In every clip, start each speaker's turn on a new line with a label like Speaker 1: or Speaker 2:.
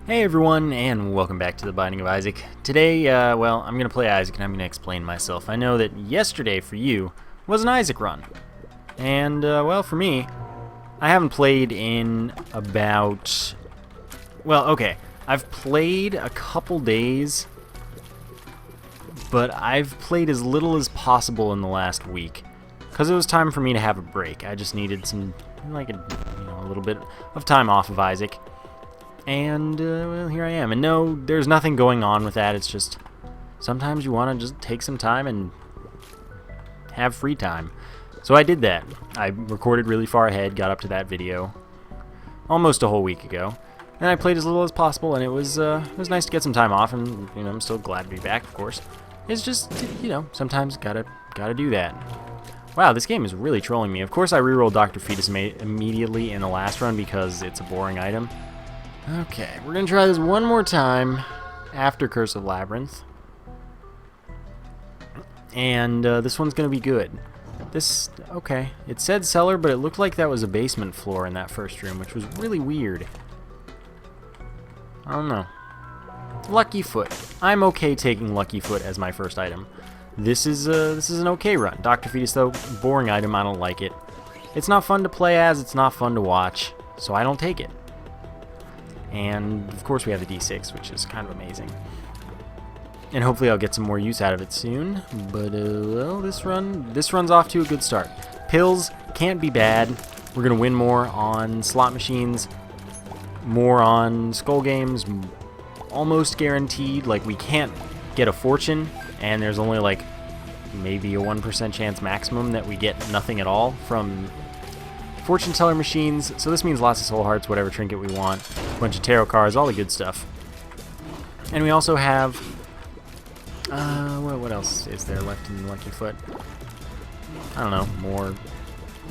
Speaker 1: Hey everyone, and welcome back to the Binding of Isaac. Today, well, I'm going to play Isaac and I'm going to explain myself. I know that yesterday for you was an Isaac run. And, well, for me, I haven't played in about... Well, okay, I've played a couple days, but I've played as little as possible in the last week. Because it was time for me to have a break. I just needed some, a little bit of time off of Isaac. And, well, here I am. And no, there's nothing going on with that. It's just sometimes you want to just take some time and have free time. So I did that. I recorded really far ahead, got up to that video almost a whole week ago. And I played as little as possible, and it was nice to get some time off, and, I'm still glad to be back, of course. It's just, sometimes gotta do that. Wow, this game is really trolling me. Of course, I rerolled Dr. Fetus immediately in the last run because it's a boring item. Okay, we're going to try this one more time after Curse of Labyrinth. And this one's going to be good. Okay, it said cellar, but it looked like that was a basement floor in that first room, which was really weird. I don't know. Lucky Foot. I'm okay taking Lucky Foot as my first item. This is an okay run. Dr. Fetus, though, boring item, I don't like it. It's not fun to play as, it's not fun to watch, so I don't take it. And, of course, we have the D6, which is kind of amazing. And hopefully I'll get some more use out of it soon. But, well, this run's off to a good start. Pills can't be bad. We're going to win more on slot machines, more on skull games, almost guaranteed. Like, we can't get a fortune, and there's only, like, maybe a 1% chance maximum that we get nothing at all from fortune teller machines. So this means lots of soul hearts, whatever trinket we want, a bunch of tarot cards, all the good stuff. And we also have what else is there left in Lucky Foot? I don't know, more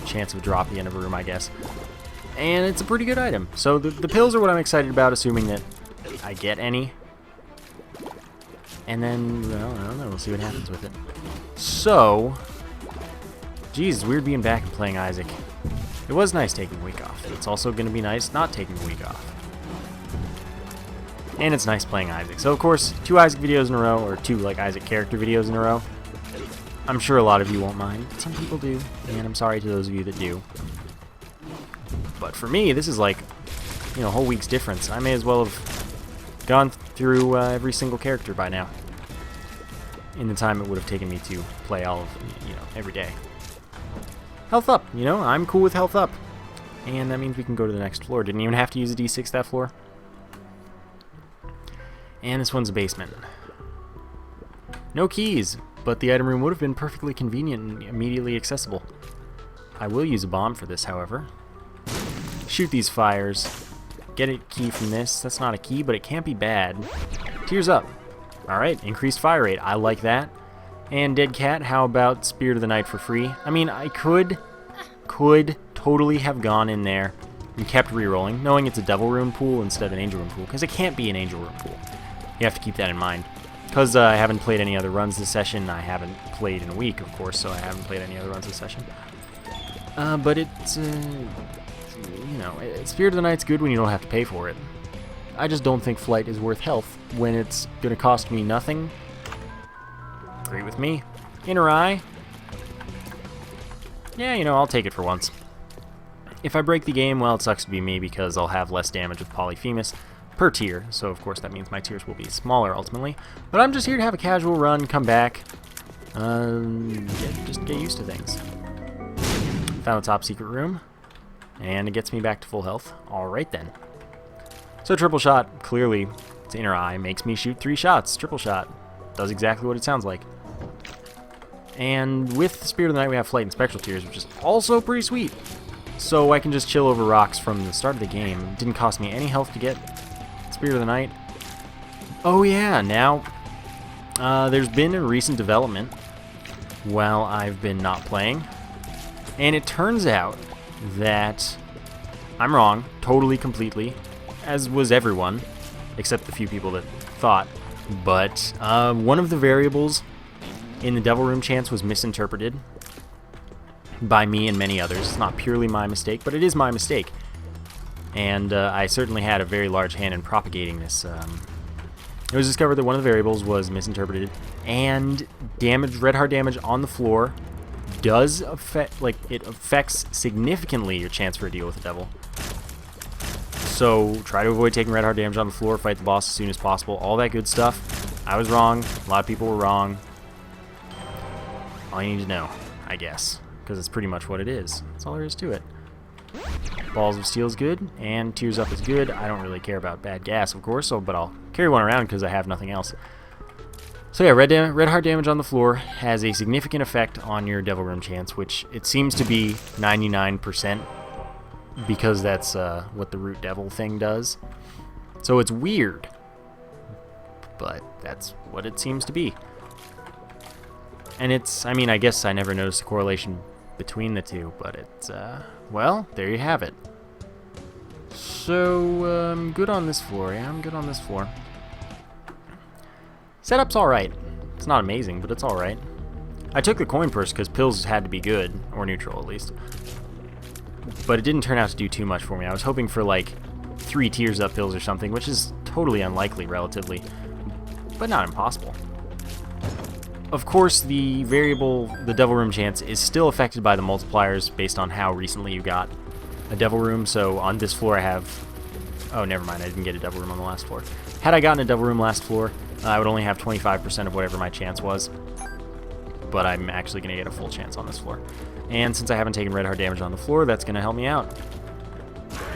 Speaker 1: chance of a drop at the end of a room, I guess. And it's a pretty good item. So the pills are what I'm excited about, assuming that I get any. And then, well, I don't know, we'll see what happens with it. So, geez, it's weird being back and playing Isaac. It was nice taking a week off. It's also going to be nice not taking a week off. And it's nice playing Isaac. So, of course, 2 Isaac videos in a row, or 2, Isaac character videos in a row. I'm sure a lot of you won't mind, but some people do, and I'm sorry to those of you that do. But for me, this is a whole week's difference. I may as well have gone through every single character by now, in the time it would have taken me to play all of them, every day. Health up, I'm cool with health up. And that means we can go to the next floor. Didn't even have to use a D6 that floor. And this one's a basement. No keys, but the item room would have been perfectly convenient and immediately accessible. I will use a bomb for this, however. Shoot these fires. Get a key from this. That's not a key, but it can't be bad. Tears up. Alright, increased fire rate. I like that. And Dead Cat, how about Spirit of the Night for free? I mean, I could totally have gone in there and kept rerolling, knowing it's a Devil Rune pool instead of an Angel Rune pool, because it can't be an Angel Rune pool. You have to keep that in mind. Because I haven't played any other runs this session, I haven't played in a week, of course, so I haven't played any other runs this session. But it's, Spirit of the Night's good when you don't have to pay for it. I just don't think Flight is worth health when it's going to cost me nothing. Agree with me. Inner Eye. Yeah, I'll take it for once. If I break the game, well, it sucks to be me because I'll have less damage with Polyphemus per tier, so of course that means my tiers will be smaller ultimately. But I'm just here to have a casual run, come back, just get used to things. Found a top secret room, and it gets me back to full health. Alright then. So triple shot, clearly, it's Inner Eye, makes me shoot 3 shots. Triple shot. Does exactly what it sounds like. And with Spirit of the Night, we have Flight and Spectral Tears, which is also pretty sweet. So I can just chill over rocks from the start of the game. It didn't cost me any health to get Spirit of the Night. Oh yeah, now there's been a recent development while I've been not playing. And it turns out that I'm wrong, totally, completely, as was everyone, except the few people that thought. But one of the variables in the Devil Room chance was misinterpreted by me and many others. It's not purely my mistake, but it is my mistake. and I certainly had a very large hand in propagating this. It was discovered that one of the variables was misinterpreted, and red heart damage on the floor does affect, like, it affects significantly your chance for a deal with the devil. So try to avoid taking red heart damage on the floor, fight the boss as soon as possible, all that good stuff. I was wrong, a lot of people were wrong. All you need to know, I guess, because it's pretty much what it is. That's all there is to it. Balls of Steel is good, and Tears Up is good. I don't really care about bad gas, of course, but I'll carry one around because I have nothing else. So yeah, red heart damage on the floor has a significant effect on your Devil Room chance, which it seems to be 99%, because that's what the Root Devil thing does. So it's weird, but that's what it seems to be. And it's, I mean, I guess I never noticed a correlation between the two, but it's, well, there you have it. So, I'm good on this floor. Yeah, I'm good on this floor. Setup's alright. It's not amazing, but it's alright. I took the coin purse because pills had to be good, or neutral at least. But it didn't turn out to do too much for me. I was hoping for like 3 Tears Up pills or something, which is totally unlikely relatively, but not impossible. Of course, the variable, the Devil Room chance, is still affected by the multipliers based on how recently you got a Devil Room. So on this floor I have... Oh, never mind, I didn't get a Devil Room on the last floor. Had I gotten a Devil Room last floor, I would only have 25% of whatever my chance was. But I'm actually going to get a full chance on this floor. And since I haven't taken red heart damage on the floor, that's going to help me out.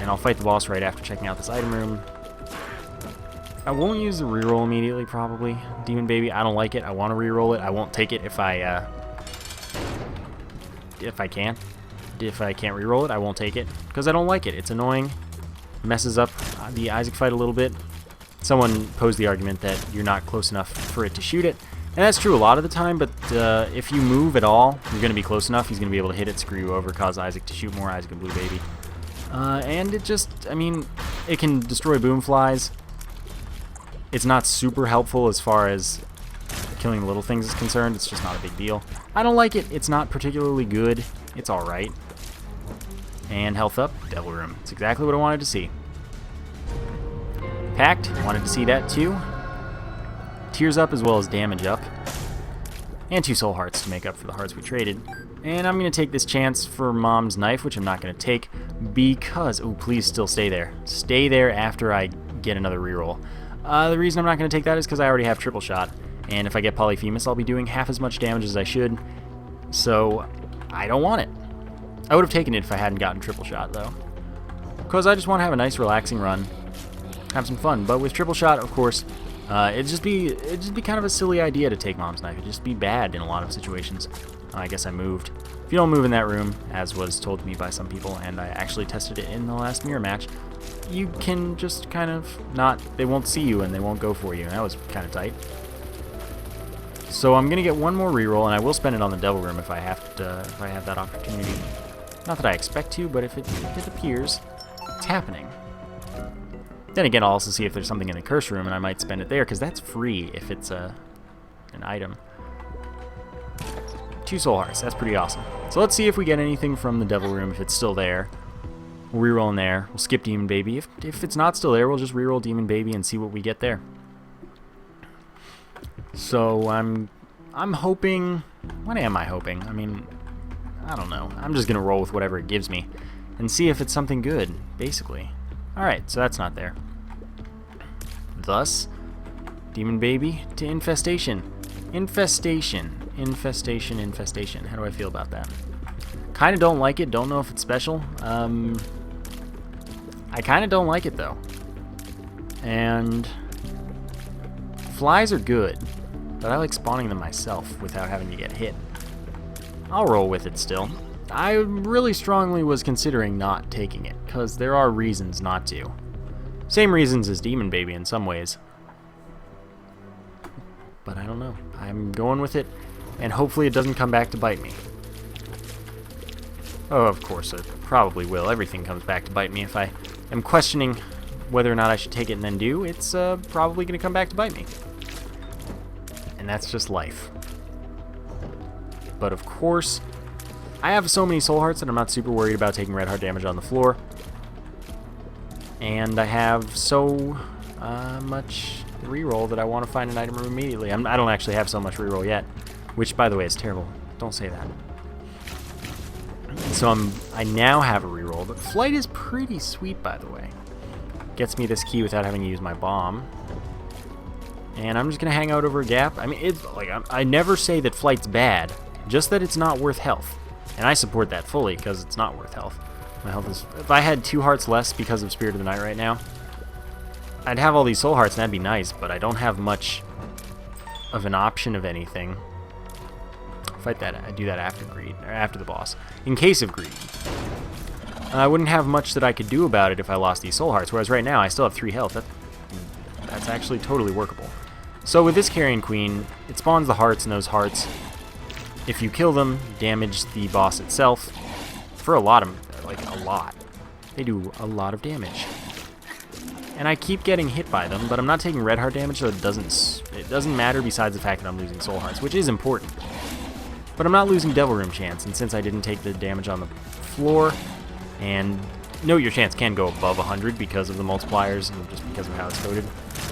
Speaker 1: And I'll fight the boss right after checking out this item room. I won't use the reroll immediately, probably. Demon Baby, I don't like it. I want to reroll it. I won't take it if I can. If I can't reroll it, I won't take it, because I don't like it. It's annoying. Messes up the Isaac fight a little bit. Someone posed the argument that you're not close enough for it to shoot it. And that's true a lot of the time, but if you move at all, you're going to be close enough. He's going to be able to hit it, screw you over, cause Isaac to shoot more Isaac and Blue Baby. And it just, I mean, it can destroy boom flies. It's not super helpful as far as killing little things is concerned. It's just not a big deal. I don't like it. It's not particularly good. It's alright. And health up, Devil Room. It's exactly what I wanted to see. Pact, wanted to see that too. Tears Up as well as damage up. And 2 soul hearts to make up for the hearts we traded. And I'm going to take this chance for Mom's Knife, which I'm not going to take because... Oh, please still stay there. Stay there after I get another reroll. The reason I'm not going to take that is because I already have triple shot. And if I get Polyphemus, I'll be doing half as much damage as I should. So, I don't want it. I would have taken it if I hadn't gotten triple shot, though. Because I just want to have a nice, relaxing run. Have some fun. But with triple shot, of course... it'd just be kind of a silly idea to take Mom's Knife. It'd just be bad in a lot of situations. I guess I moved. If you don't move in that room, as was told to me by some people, and I actually tested it in the last mirror match, you can just kind of not... They won't see you and they won't go for you. And that was kind of tight. So I'm gonna get one more reroll, and I will spend it on the Devil Room if I have that opportunity. Not that I expect to, but if it appears, it's happening. Then again, I'll also see if there's something in the Curse Room, and I might spend it there, because that's free if it's an item. 2 soul hearts, that's pretty awesome. So let's see if we get anything from the Devil Room, if it's still there. We'll reroll in there. We'll skip Demon Baby. If it's not still there, we'll just reroll Demon Baby and see what we get there. So I'm hoping... What am I hoping? I mean, I don't know. I'm just going to roll with whatever it gives me and see if it's something good, basically. Alright, so that's not there. Thus, Demon Baby to Infestation. Infestation. Infestation, infestation. How do I feel about that? Kind of don't like it. Don't know if it's special. I kind of don't like it, though. And flies are good, but I like spawning them myself without having to get hit. I'll roll with it still. I really strongly was considering not taking it, because there are reasons not to. Same reasons as Demon Baby in some ways. But I don't know. I'm going with it, and hopefully it doesn't come back to bite me. Oh, of course, it probably will. Everything comes back to bite me. If I am questioning whether or not I should take it and then do, it's probably going to come back to bite me. And that's just life. But of course, I have so many soul hearts that I'm not super worried about taking red heart damage on the floor. And I have so much reroll that I want to find an item room immediately. I don't actually have so much reroll yet, which, by the way, is terrible. Don't say that. So I now have a reroll, but flight is pretty sweet, by the way. Gets me this key without having to use my bomb. And I'm just gonna hang out over a gap. I mean, it's like I never say that flight's bad, just that it's not worth health. And I support that fully because it's not worth health. My health is. If I had 2 hearts less because of Spirit of the Night right now, I'd have all these soul hearts and that'd be nice, but I don't have much of an option of anything. Fight that. I do that after greed, or after the boss. In case of greed, I wouldn't have much that I could do about it if I lost these soul hearts. Whereas right now I still have 3 health. That's actually totally workable. So with this Carrion Queen, it spawns the hearts, and those hearts, if you kill them, damage the boss itself for a lot. They do a lot of damage. And I keep getting hit by them, but I'm not taking red heart damage, so it doesn't matter besides the fact that I'm losing soul hearts, which is important. But I'm not losing Devil Room chance, and since I didn't take the damage on the floor, and note your chance can go above 100 because of the multipliers and just because of how it's coded.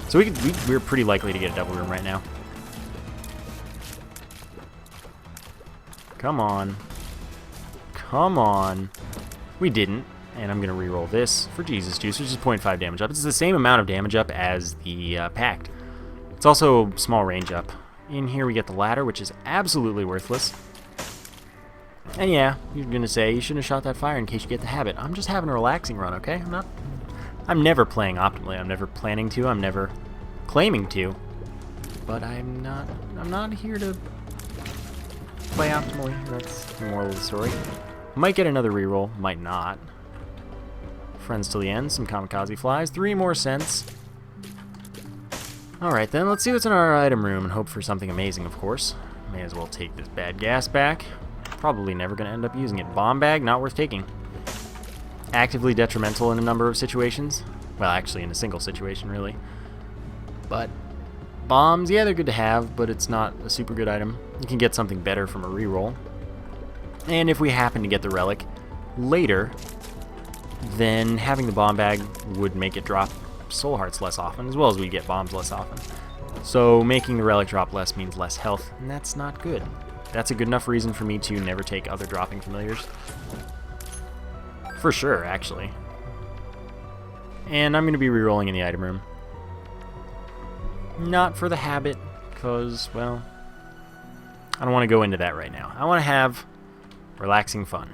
Speaker 1: So we're pretty likely to get a Devil Room right now. Come on. Come on. We didn't. And I'm going to reroll this for Jesus Juice, which is 0.5 damage up. It's the same amount of damage up as the Pact. It's also small range up. In here we get the ladder, which is absolutely worthless. And yeah, you're going to say you shouldn't have shot that fire in case you get the habit. I'm just having a relaxing run, okay? I'm never playing optimally. I'm never planning to. I'm never claiming to. But I'm not here to play optimally. That's the moral of the story. Might get another reroll, might not. Friends till the end, some kamikaze flies, 3 more cents. Alright then, let's see what's in our item room and hope for something amazing, of course. May as well take this bad gas back. Probably never going to end up using it. Bomb bag, not worth taking. Actively detrimental in a number of situations. Well, actually in a single situation, really. But bombs, yeah, they're good to have, but it's not a super good item. You can get something better from a reroll. And if we happen to get the relic later, then having the bomb bag would make it drop soul hearts less often, as well as we get bombs less often. So making the relic drop less means less health, and that's not good. That's a good enough reason for me to never take other dropping familiars. For sure, actually. And I'm going to be rerolling in the item room. Not for the habit, because, well, I don't want to go into that right now. I want to have relaxing fun.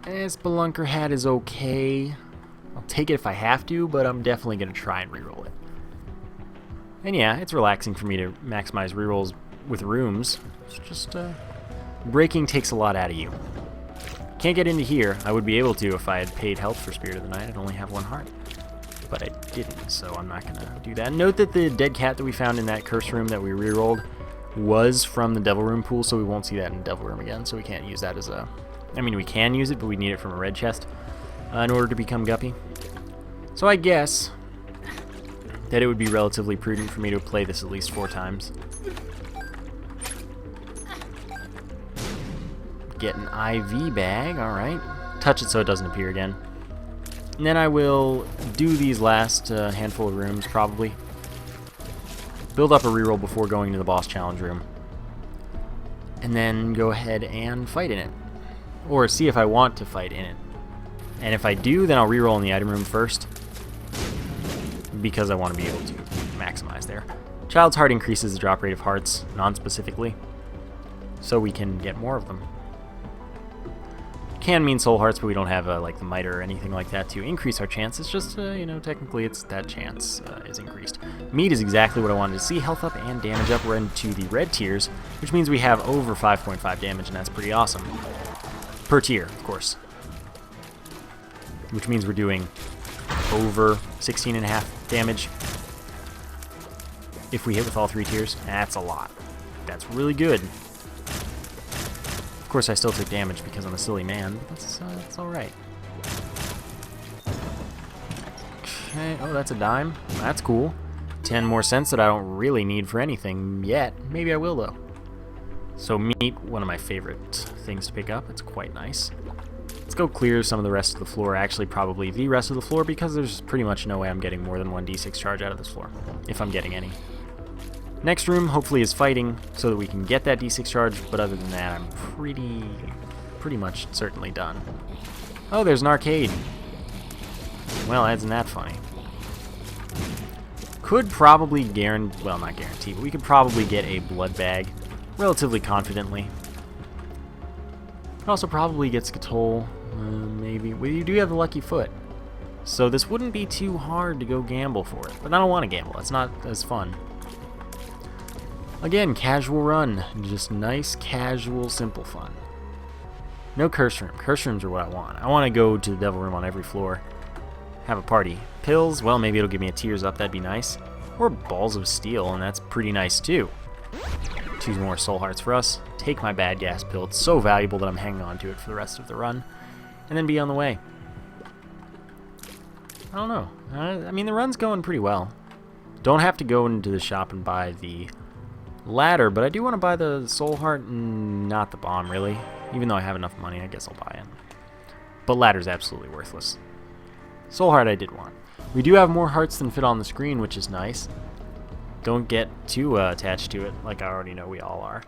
Speaker 1: Spelunker hat is okay. I'll take it if I have to, but I'm definitely going to try and reroll it. And yeah, it's relaxing for me to maximize rerolls with rooms. It's just, breaking takes a lot out of you. Can't get into here. I would be able to if I had paid health for Spirit of the Night. I'd only have 1 heart. But I didn't, so I'm not going to do that. Note that the dead cat that we found in that curse room that we rerolled was from the Devil Room pool, so we won't see that in Devil Room again, so we can't use that as a... I mean, we can use it, but we need it from a red chest in order to become Guppy. So I guess that it would be relatively prudent for me to play this at least 4 times. Get an IV bag, alright. Touch it so it doesn't appear again. And then I will do these last handful of rooms, probably. Build up a reroll before going to the boss challenge room. And then go ahead and fight in it. Or see if I want to fight in it. And if I do, then I'll reroll in the item room first, because I want to be able to maximize there. Child's Heart increases the drop rate of hearts, non-specifically, so we can get more of them. Can mean soul hearts, but we don't have like the miter or anything like that to increase our chance. It's just, you know, technically it's that chance is increased. Meat is exactly what I wanted to see. Health up and damage up. We're into the red tiers, which means we have over 5.5 damage, and that's pretty awesome. Per tier, of course. Which means we're doing over 16.5 damage if we hit with all 3 tiers. That's a lot. That's really good. Of course, I still took damage because I'm a silly man, but that's alright. Okay, oh, that's a dime. That's cool. 10 more cents that I don't really need for anything yet. Maybe I will, though. So meat, one of my favorite things to pick up. It's quite nice. Let's go clear some of the rest of the floor, actually probably the rest of the floor, because there's pretty much no way I'm getting more than one d6 charge out of this floor, if I'm getting any. Next room, hopefully, is fighting, so that we can get that d6 charge, but other than that, I'm pretty much certainly done. Oh, there's an arcade. Well, isn't that funny? Could probably well, not guarantee, but we could probably get a blood bag relatively confidently. Could also probably get Skatole, maybe. Well, you do have the lucky foot, so this wouldn't be too hard to go gamble for it. But I don't want to gamble. It's not as fun. Again, casual run. Just nice, casual, simple fun. No curse room. Curse rooms are what I want. I want to go to the devil room on every floor. Have a party. Pills, well, maybe it'll give me a tears up. That'd be nice. Or balls of steel, and that's pretty nice too. 2 more soul hearts for us. Take my bad gas pill. It's so valuable that I'm hanging on to it for the rest of the run. And then be on the way. I don't know. I mean, the run's going pretty well. Don't have to go into the shop and buy the ladder, but I do want to buy the soul heart and not the bomb, really. Even though I have enough money, I guess I'll buy it. But ladder's absolutely worthless. Soul heart I did want. We do have more hearts than fit on the screen, which is nice. Don't get too attached to it, like I already know we all are,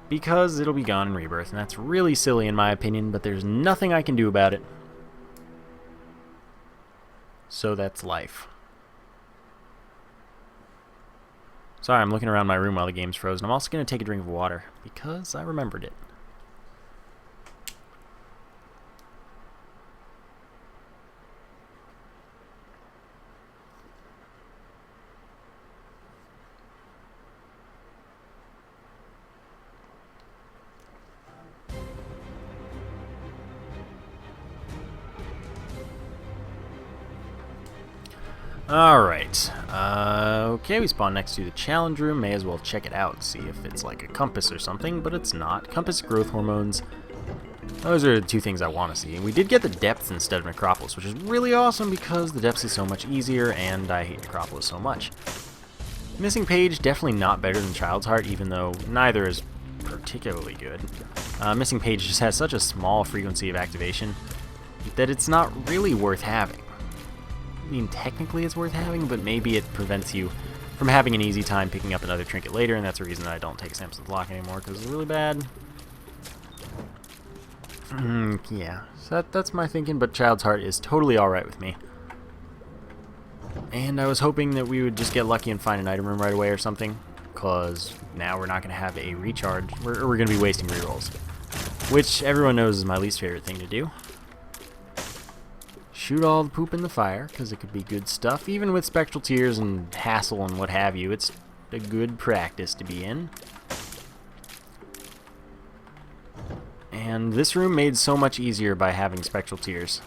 Speaker 1: because it'll be gone in Rebirth, and that's really silly in my opinion, but there's nothing I can do about it. So that's life. Sorry, I'm looking around my room while the game's frozen. I'm also going to take a drink of water, because I remembered it. Alright, okay, we spawn next to the challenge room. May as well check it out, see if it's like a compass or something, but it's not. Compass, growth hormones, those are the 2 things I want to see. And we did get the depths instead of Necropolis, which is really awesome because the depths is so much easier, and I hate Necropolis so much. Missing page, definitely not better than Child's Heart, even though neither is particularly good. Missing page just has such a small frequency of activation that it's not really worth having. I mean, technically it's worth having, but maybe it prevents you from having an easy time picking up another trinket later, and that's the reason that I don't take Samson's Lock anymore, because it's really bad. Yeah, so that's my thinking, but Child's Heart is totally alright with me. And I was hoping that we would just get lucky and find an item room right away or something, because now we're not going to have a recharge, we're going to be wasting rerolls, which everyone knows is my least favorite thing to do. Shoot all the poop in the fire, because it could be good stuff. Even with Spectral Tears and Hassle and what have you, it's a good practice to be in. And this room made so much easier by having Spectral Tears.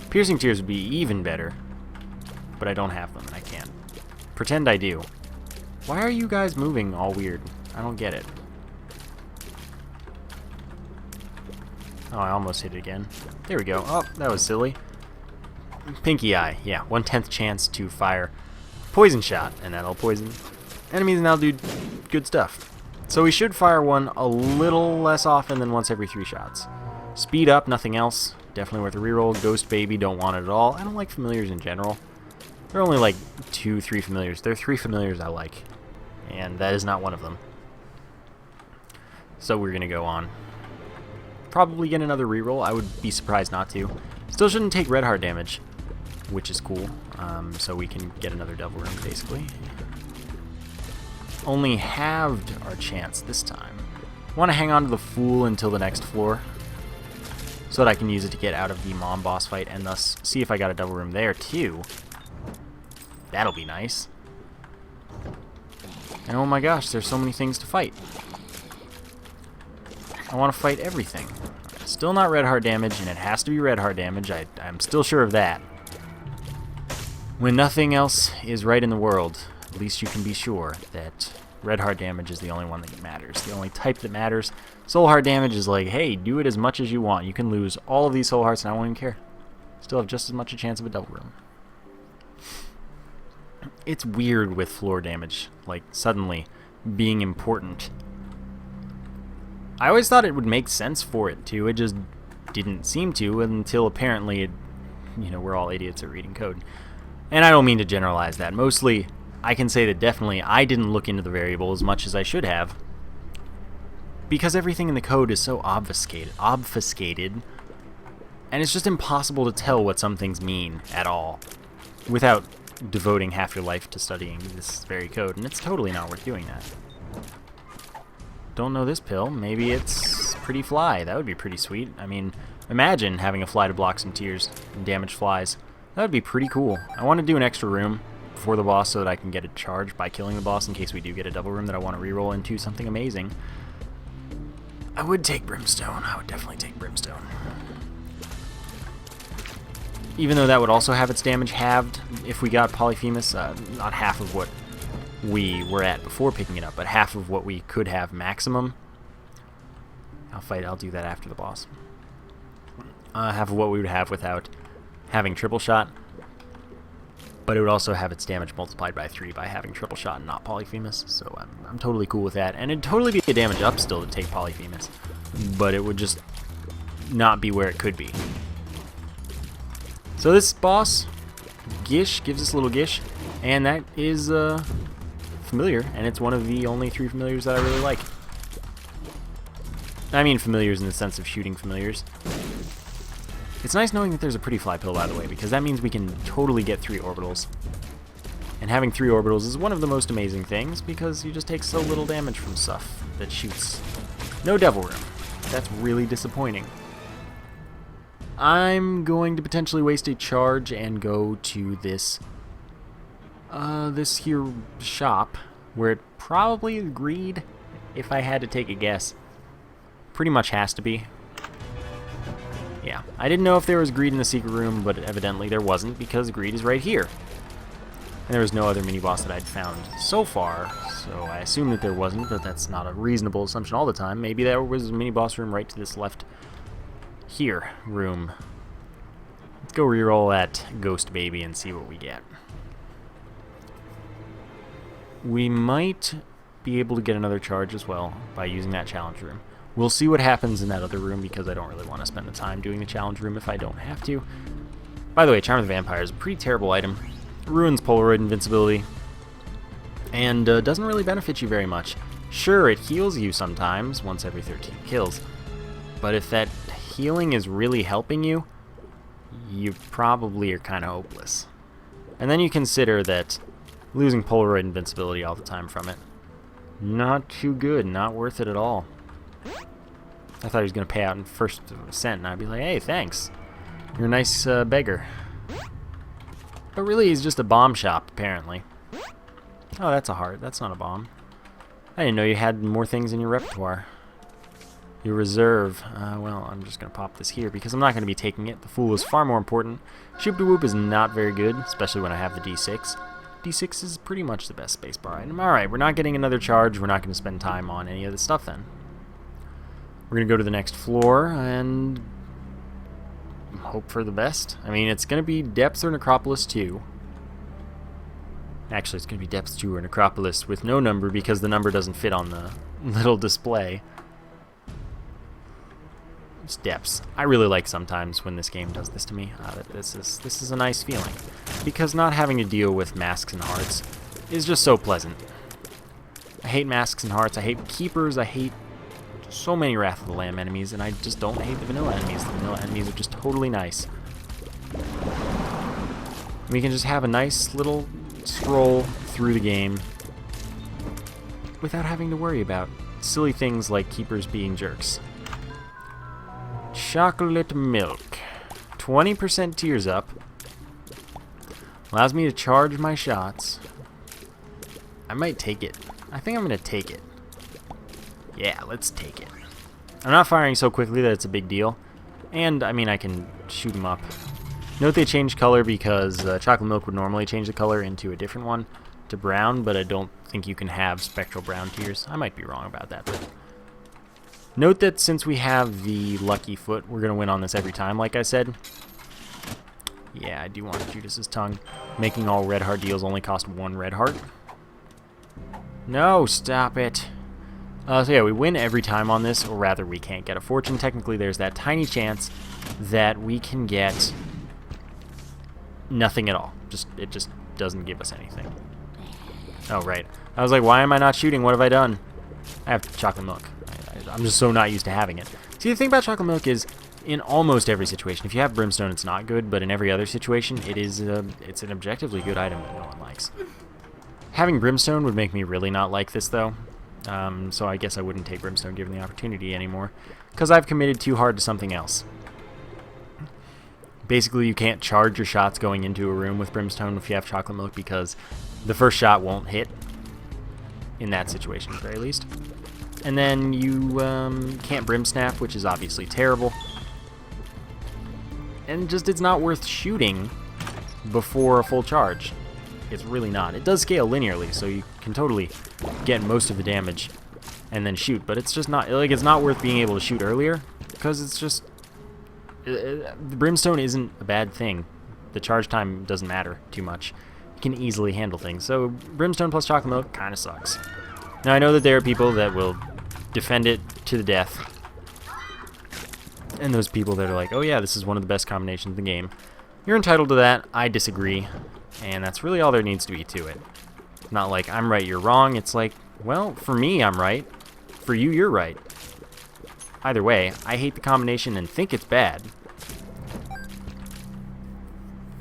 Speaker 1: Piercing Tears would be even better, but I don't have them, and I can't. Pretend I do. Why are you guys moving all weird? I don't get it. Oh, I almost hit it again. There we go. Oh, that was silly. Pinky Eye, yeah, 1/10 chance to fire Poison Shot, and that'll poison enemies, and that'll do good stuff. So we should fire one a little less often than once every 3 shots. Speed up, nothing else. Definitely worth a reroll. Ghost Baby, don't want it at all. I don't like familiars in general. There are only like 2-3 familiars. There are 3 familiars I like, and that is not one of them. So we're gonna go on. Probably get another reroll. I would be surprised not to. Still shouldn't take red heart damage, which is cool, so we can get another devil room, basically. Only halved our chance this time. Want to hang on to the Fool until the next floor, so that I can use it to get out of the Mom boss fight, and thus see if I got a devil room there, too. That'll be nice. And oh my gosh, there's so many things to fight. I want to fight everything. Still not red heart damage, and it has to be red heart damage. I'm still sure of that. When nothing else is right in the world, at least you can be sure that red heart damage is the only one that matters. The only type that matters. Soul heart damage is like, hey, do it as much as you want. You can lose all of these soul hearts and I won't even care. Still have just as much a chance of a devil room. It's weird with floor damage, like suddenly being important. I always thought it would make sense for it to. It just didn't seem to until apparently, we're all idiots at reading code. And I don't mean to generalize that. Mostly, I can say that definitely I didn't look into the variable as much as I should have, because everything in the code is so obfuscated, and it's just impossible to tell what some things mean at all without devoting half your life to studying this very code, and it's totally not worth doing that. Don't know this pill. Maybe it's Pretty Fly. That would be pretty sweet. I mean, imagine having a fly to block some tears and damage flies. That would be pretty cool. I want to do an extra room before the boss so that I can get a charge by killing the boss in case we do get a double room that I want to reroll into something amazing. I would take Brimstone. I would definitely take Brimstone. Even though that would also have its damage halved if we got Polyphemus, not half of what we were at before picking it up, but half of what we could have maximum. I'll do that after the boss. Half of what we would have without having triple shot, but it would also have its damage multiplied by 3 by having triple shot and not Polyphemus, so I'm totally cool with that. And it'd totally be a damage up still to take Polyphemus, but it would just not be where it could be. So this boss, Gish, gives us a little Gish, and that is familiar, and it's one of the only 3 familiars that I really like. I mean familiars in the sense of shooting familiars. It's nice knowing that there's a Pretty Fly pill, by the way, because that means we can totally get 3 orbitals. And having 3 orbitals is one of the most amazing things, because you just take so little damage from stuff that shoots. No Devil Room. That's really disappointing. I'm going to potentially waste a charge and go to this here shop, where it probably is greed, if I had to take a guess. Pretty much has to be. Yeah, I didn't know if there was greed in the secret room, but evidently there wasn't, because greed is right here. And there was no other mini-boss that I'd found so far, so I assume that there wasn't, but that's not a reasonable assumption all the time. Maybe there was a mini-boss room right to this left here room. Let's go reroll that Ghost Baby and see what we get. We might be able to get another charge as well by using that challenge room. We'll see what happens in that other room, because I don't really want to spend the time doing the challenge room if I don't have to. By the way, Charm of the Vampire is a pretty terrible item. It ruins Polaroid invincibility, and doesn't really benefit you very much. Sure, it heals you sometimes, once every 13 kills, but if that healing is really helping you, you probably are kind of hopeless. And then you consider that losing Polaroid invincibility all the time from it, not too good, not worth it at all. I thought he was going to pay out in first cent, and I'd be like, hey, thanks. You're a nice beggar. But really, he's just a bomb shop, apparently. Oh, that's a heart. That's not a bomb. I didn't know you had more things in your repertoire. Your reserve. Well, I'm just going to pop this here, because I'm not going to be taking it. The Fool is far more important. Shoop-de-whoop is not very good, especially when I have the D6. D6 is pretty much the best spacebar item. Alright, we're not getting another charge. We're not going to spend time on any of this stuff, then. We're going to go to the next floor and hope for the best. I mean, it's going to be Depths or Necropolis 2. Actually, it's going to be Depths 2 or Necropolis with no number, because the number doesn't fit on the little display. It's Depths. I really like sometimes when this game does this to me. This is a nice feeling, because not having to deal with masks and hearts is just so pleasant. I hate masks and hearts. I hate keepers. I hate so many Wrath of the Lamb enemies, and I just don't hate the vanilla enemies. The vanilla enemies are just totally nice. We can just have a nice little scroll through the game without having to worry about silly things like keepers being jerks. Chocolate milk. 20% tears up. Allows me to charge my shots. I might take it. I think I'm going to take it. Yeah, let's take it. I'm not firing so quickly that it's a big deal. And, I mean, I can shoot them up. Note they changed color because chocolate milk would normally change the color into a different one, to brown, but I don't think you can have spectral brown tears. I might be wrong about that, but note that since we have the lucky foot, we're going to win on this every time, like I said. Yeah, I do want Judas's tongue. Making all red heart deals only cost 1 red heart. No, stop it. So yeah, we win every time on this, or rather we can't get a fortune. Technically there's that tiny chance that we can get nothing at all. It just doesn't give us anything. Oh, right. I was like, why am I not shooting? What have I done? I have chocolate milk. I'm just so not used to having it. See, the thing about chocolate milk is, in almost every situation, if you have brimstone, it's not good, but in every other situation, it's an objectively good item that no one likes. Having brimstone would make me really not like this, though. So I guess I wouldn't take brimstone given the opportunity anymore, because I've committed too hard to something else. Basically, you can't charge your shots going into a room with brimstone if you have chocolate milk, because the first shot won't hit, in that situation at the very least. And then you can't brimsnap, which is obviously terrible. And just, it's not worth shooting before a full charge. It's really not. It does scale linearly, so you can totally get most of the damage and then shoot, but it's just not, like, it's not worth being able to shoot earlier, because it's just, the brimstone isn't a bad thing. The charge time doesn't matter too much. You can easily handle things. So brimstone plus chocolate milk kind of sucks. Now I know that there are people that will defend it to the death, and those people that are like, oh yeah, this is one of the best combinations in the game. You're entitled to that. I disagree, and that's really all there needs to be to it. Not like, I'm right, you're wrong. It's like, well, for me, I'm right. For you, you're right. Either way, I hate the combination and think it's bad,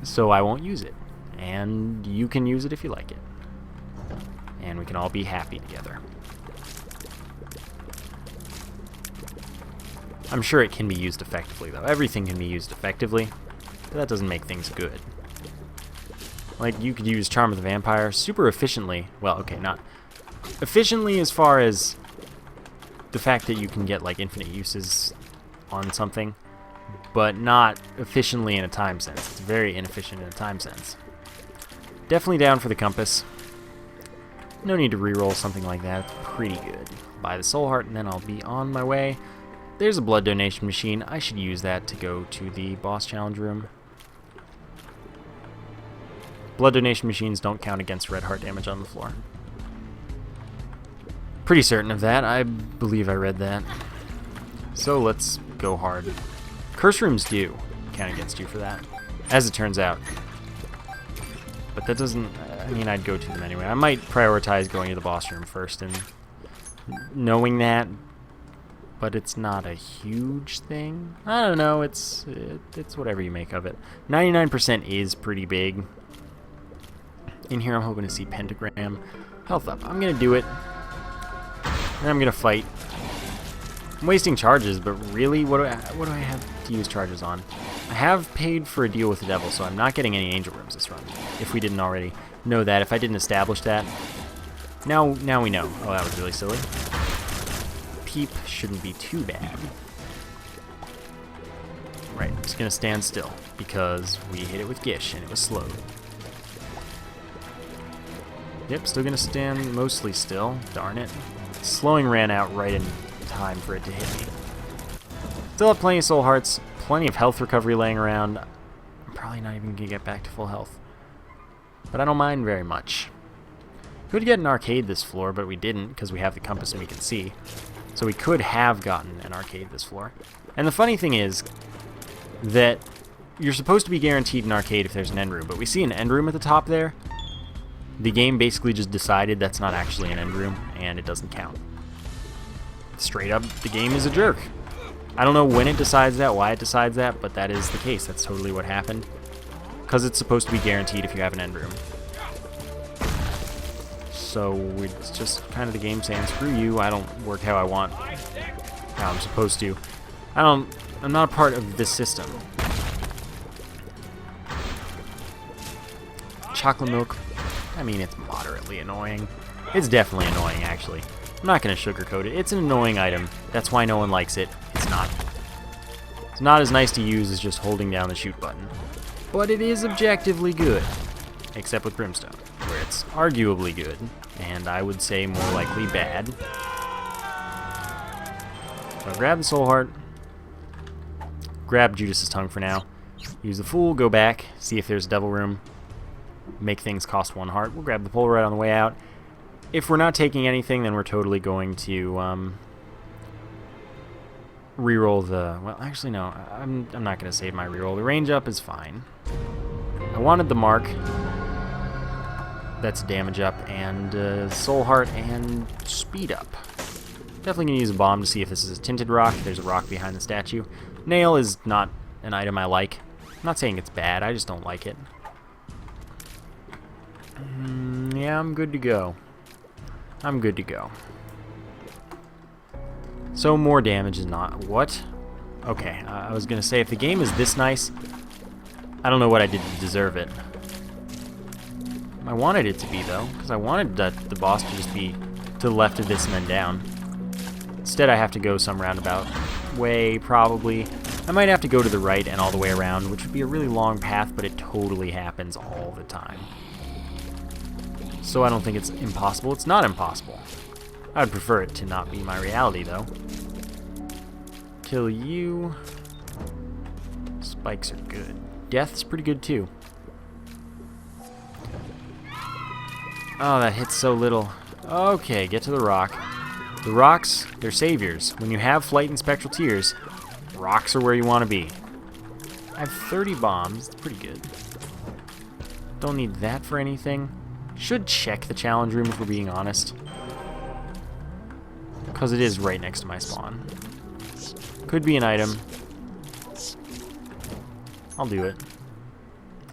Speaker 1: so I won't use it. And you can use it if you like it. And we can all be happy together. I'm sure it can be used effectively, though. Everything can be used effectively, but that doesn't make things good. Like, you could use Charm of the Vampire super efficiently. Well, okay, not efficiently as far as the fact that you can get, like, infinite uses on something, but not efficiently in a time sense. It's very inefficient in a time sense. Definitely down for the compass. No need to reroll something like that. It's pretty good. Buy the soul heart, and then I'll be on my way. There's a blood donation machine. I should use that to go to the boss challenge room. Blood donation machines don't count against red heart damage on the floor. Pretty certain of that. I believe I read that. So let's go hard. Curse rooms do count against you for that, as it turns out. But that doesn't, I mean, I'd go to them anyway. I might prioritize going to the boss room first and knowing that, but it's not a huge thing. I don't know, it's whatever you make of it. 99% is pretty big. In here I'm hoping to see pentagram. Health up. I'm going to do it. And I'm going to fight. I'm wasting charges, but really, what do I have to use charges on? I have paid for a deal with the devil, so I'm not getting any angel rooms this run, if we didn't already know that, if I didn't establish that. Now we know. Oh, that was really silly. Peep shouldn't be too bad. Right, I'm just going to stand still, because we hit it with Gish, and it was slowed. Yep, still going to stand mostly still. Darn it. Slowing ran out right in time for it to hit me. Still have plenty of soul hearts, plenty of health recovery laying around. I'm probably not even going to get back to full health, but I don't mind very much. Could get an arcade this floor, but we didn't because we have the compass and we can see. So we could have gotten an arcade this floor. And the funny thing is that you're supposed to be guaranteed an arcade if there's an end room, but we see an end room at the top there. The game basically just decided that's not actually an end room, and it doesn't count. Straight up, the game is a jerk. I don't know when it decides that, why it decides that, but that is the case. That's totally what happened. Because it's supposed to be guaranteed if you have an end room. So it's just kind of the game saying, screw you, I don't work how I want, how I'm supposed to. I'm not a part of this system. Chocolate milk, I mean, it's moderately annoying. It's definitely annoying, actually. I'm not going to sugarcoat it. It's an annoying item. That's why no one likes it. It's not as nice to use as just holding down the shoot button. But it is objectively good. Except with brimstone, where it's arguably good, and I would say more likely bad. So grab the soul heart. Grab Judas's tongue for now. Use the fool, go back, see if there's devil room. Make things cost 1 heart. We'll grab the Polaroid on the way out. If we're not taking anything, then we're totally going to reroll the... Well, actually, no. I'm not going to save my reroll. The range up is fine. I wanted the mark. That's damage up, and soul heart and speed up. Definitely going to use a bomb to see if this is a tinted rock. There's a rock behind the statue. Nail is not an item I like. I'm not saying it's bad, I just don't like it. Yeah, I'm good to go. I'm good to go. So more damage is not... What? Okay, I was going to say, if the game is this nice, I don't know what I did to deserve it. I wanted it to be, though, because I wanted the boss to just be to the left of this and then down. Instead, I have to go some roundabout way, probably. I might have to go to the right and all the way around, which would be a really long path, but it totally happens all the time. So I don't think it's impossible. It's not impossible. I would prefer it to not be my reality, though. Kill you. Spikes are good. Death's pretty good, too. Oh, that hits so little. Okay, get to the rock. The rocks, they're saviors. When you have flight and spectral tears, rocks are where you want to be. I have 30 bombs. It's pretty good. Don't need that for anything. Should check the challenge room if we're being honest. Because it is right next to my spawn. Could be an item. I'll do it.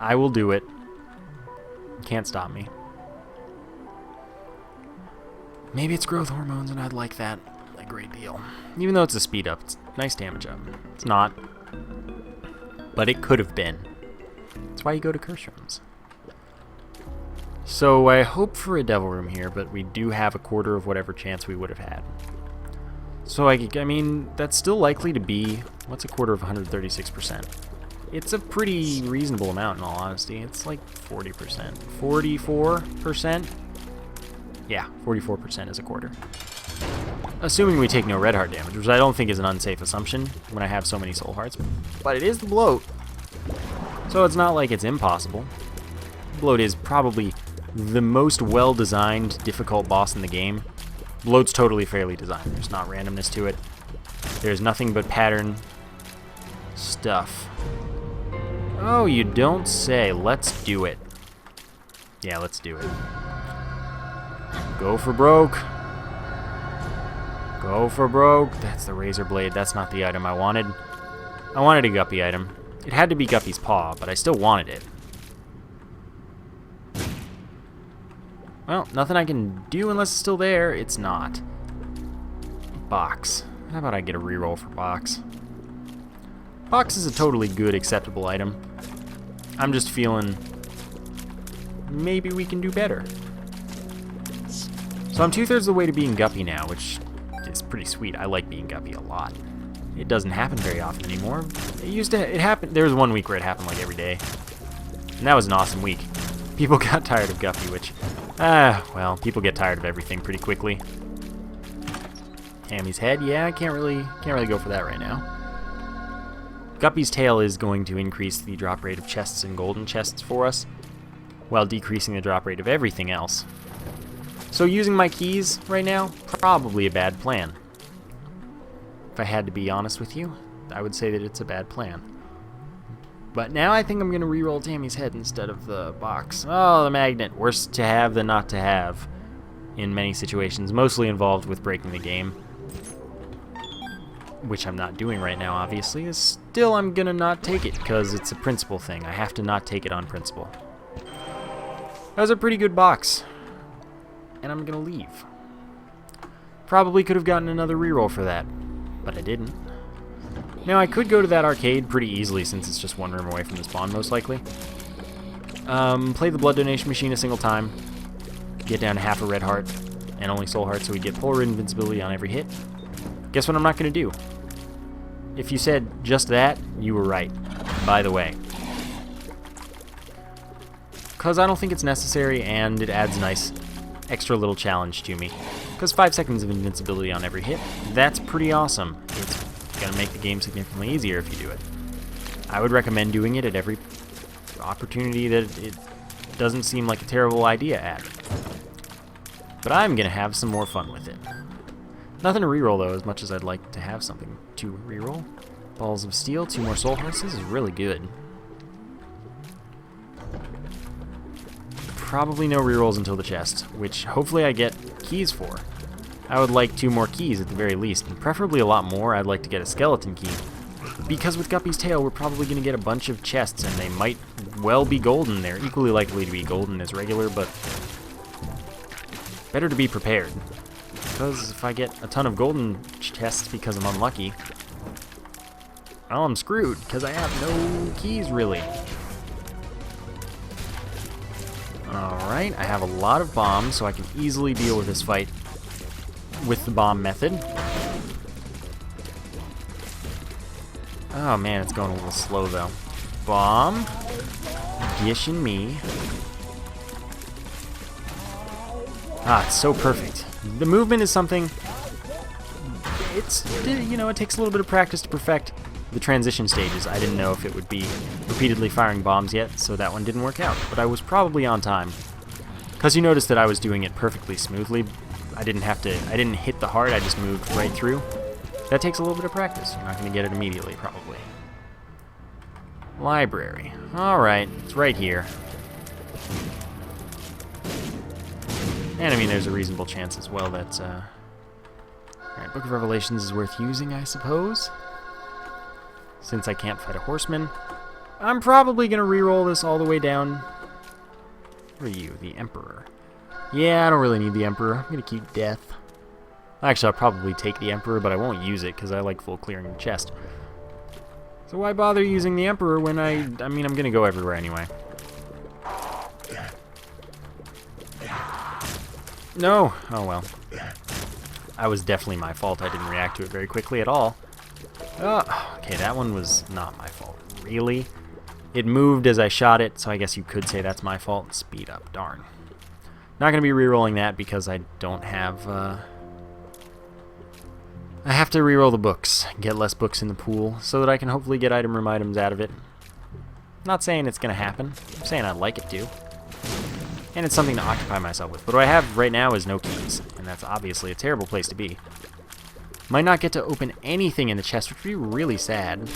Speaker 1: I will do it. Can't stop me. Maybe it's growth hormones and I'd like that a great deal. Even though it's a speed up, it's nice damage up. It's not. But it could have been. That's why you go to curse rooms. So I hope for a devil room here, but we do have a quarter of whatever chance we would have had. So I mean, that's still likely to be, what's a quarter of 136%? It's a pretty reasonable amount in all honesty. It's like 40%. 44%? Yeah, 44% is a quarter. Assuming we take no red heart damage, which I don't think is an unsafe assumption when I have so many soul hearts. But it is the bloat. So it's not like it's impossible. Bloat is probably the most well-designed, difficult boss in the game. Bloat's totally fairly designed. There's not randomness to it. There's nothing but pattern stuff. Oh, you don't say. Let's do it. Yeah, let's do it. Go for broke. Go for broke. That's the razor blade. That's not the item I wanted. I wanted a guppy item. It had to be Guppy's paw, but I still wanted it. Well, nothing I can do unless it's still there. It's not. Box. How about I get a reroll for box? Box is a totally good, acceptable item. I'm just feeling maybe we can do better. So I'm 2/3 of the way to being Guppy now, which is pretty sweet. I like being Guppy a lot. It doesn't happen very often anymore. It happened. There was one week where it happened like every day, and that was an awesome week. People got tired of Guppy, which, well, people get tired of everything pretty quickly. Tammy's head, yeah, I can't really go for that right now. Guppy's tail is going to increase the drop rate of chests and golden chests for us, while decreasing the drop rate of everything else. So using my keys right now, probably a bad plan. If I had to be honest with you, I would say that it's a bad plan. But now I think I'm going to reroll Tammy's head instead of the box. Oh, the magnet. Worse to have than not to have in many situations, mostly involved with breaking the game. Which I'm not doing right now, obviously. Still, I'm going to not take it because it's a principle thing. I have to not take it on principle. That was a pretty good box. And I'm going to leave. Probably could have gotten another reroll for that, but I didn't. Now, I could go to that arcade pretty easily since it's just one room away from the spawn, most likely. Play the blood donation machine a single time. Get down to half a red heart and only soul heart so we get polar invincibility on every hit. Guess what I'm not going to do? If you said just that, you were right, by the way. Because I don't think it's necessary and it adds a nice extra little challenge to me. Because 5 seconds of invincibility on every hit, that's pretty awesome. It's going to make the game significantly easier if you do it. I would recommend doing it at every opportunity that it doesn't seem like a terrible idea at. But I'm going to have some more fun with it. Nothing to reroll, though, as much as I'd like to have something to reroll. Balls of Steel, 2 more soul hearts. This is really good. Probably no rerolls until the chest, which hopefully I get keys for. I would like 2 more keys at the very least, and preferably a lot more. I'd like to get a skeleton key. Because with Guppy's Tail, we're probably going to get a bunch of chests, and they might well be golden. They're equally likely to be golden as regular, but better to be prepared. Because if I get a ton of golden chests because I'm unlucky, well, I'm screwed, because I have no keys, really. Alright, I have a lot of bombs, so I can easily deal with this fight with the bomb method. Oh man, it's going a little slow though. Bomb. Dishing me. Ah, it's so perfect. The movement is something... It's, you know, it takes a little bit of practice to perfect the transition stages. I didn't know if it would be repeatedly firing bombs yet, so that one didn't work out. But I was probably on time. Because you noticed that I was doing it perfectly smoothly. I didn't hit the heart, I just moved right through. That takes a little bit of practice. You're not going to get it immediately, probably. Library. Alright, it's right here. And I mean, there's a reasonable chance as well that, Alright, Book of Revelations is worth using, I suppose. Since I can't fight a horseman. I'm probably going to reroll this all the way down. What are you? The Emperor. Yeah, I don't really need the Emperor. I'm going to keep Death. Actually, I'll probably take the Emperor, but I won't use it because I like full clearing the chest. So why bother using the Emperor when I mean, I'm going to go everywhere anyway. No! Oh well. That was definitely my fault. I didn't react to it very quickly at all. Oh, okay, that one was not my fault. Really? It moved as I shot it, so I guess you could say that's my fault. Speed up, darn. Not going to be re-rolling that because I don't have... I have to re-roll the books, get less books in the pool, so that I can hopefully get item room items out of it. Not saying it's going to happen. I'm saying I'd like it to. And it's something to occupy myself with. But what I have right now is no keys, and that's obviously a terrible place to be. Might not get to open anything in the chest, which would be really sad.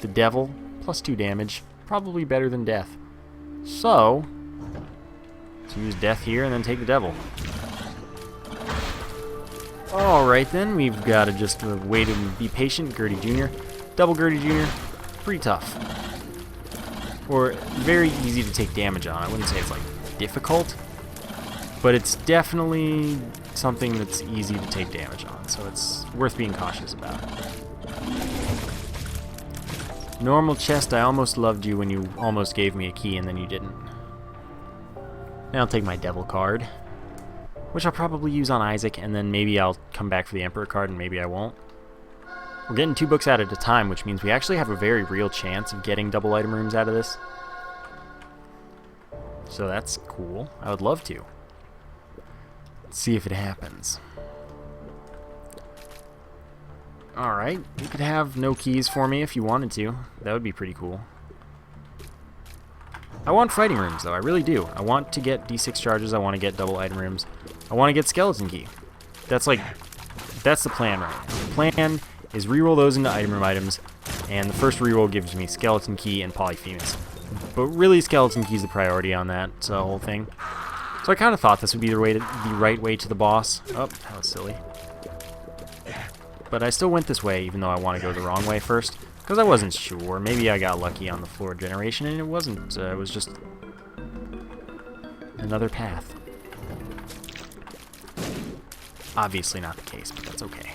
Speaker 1: The Devil, plus 2 damage, probably better than Death. So, let's use Death here and then take the Devil. Alright then, we've got to just wait and be patient. Gertie Jr. Double Gertie Jr. Pretty tough. Or very easy to take damage on. I wouldn't say it's like difficult, but it's definitely something that's easy to take damage on, so it's worth being cautious about. Normal chest, I almost loved you when you almost gave me a key and then you didn't. Now I'll take my Devil card, which I'll probably use on Isaac, and then maybe I'll come back for the Emperor card and maybe I won't. We're getting 2 books out at a time, which means we actually have a very real chance of getting double item rooms out of this. So that's cool. I would love to. Let's see if it happens. Alright, you could have no keys for me if you wanted to. That would be pretty cool. I want fighting rooms, though. I really do. I want to get D6 charges. I want to get double item rooms. I want to get skeleton key. That's the plan right now. The plan is reroll those into item room items, and the first reroll gives me skeleton key and Polyphemus. But really, skeleton key is the priority on that whole thing. So I kind of thought this would be the right way to the boss. Oh, that was silly. But I still went this way, even though I want to go the wrong way first, because I wasn't sure. Maybe I got lucky on the floor generation, and it wasn't. It was just another path. Obviously not the case, but that's okay.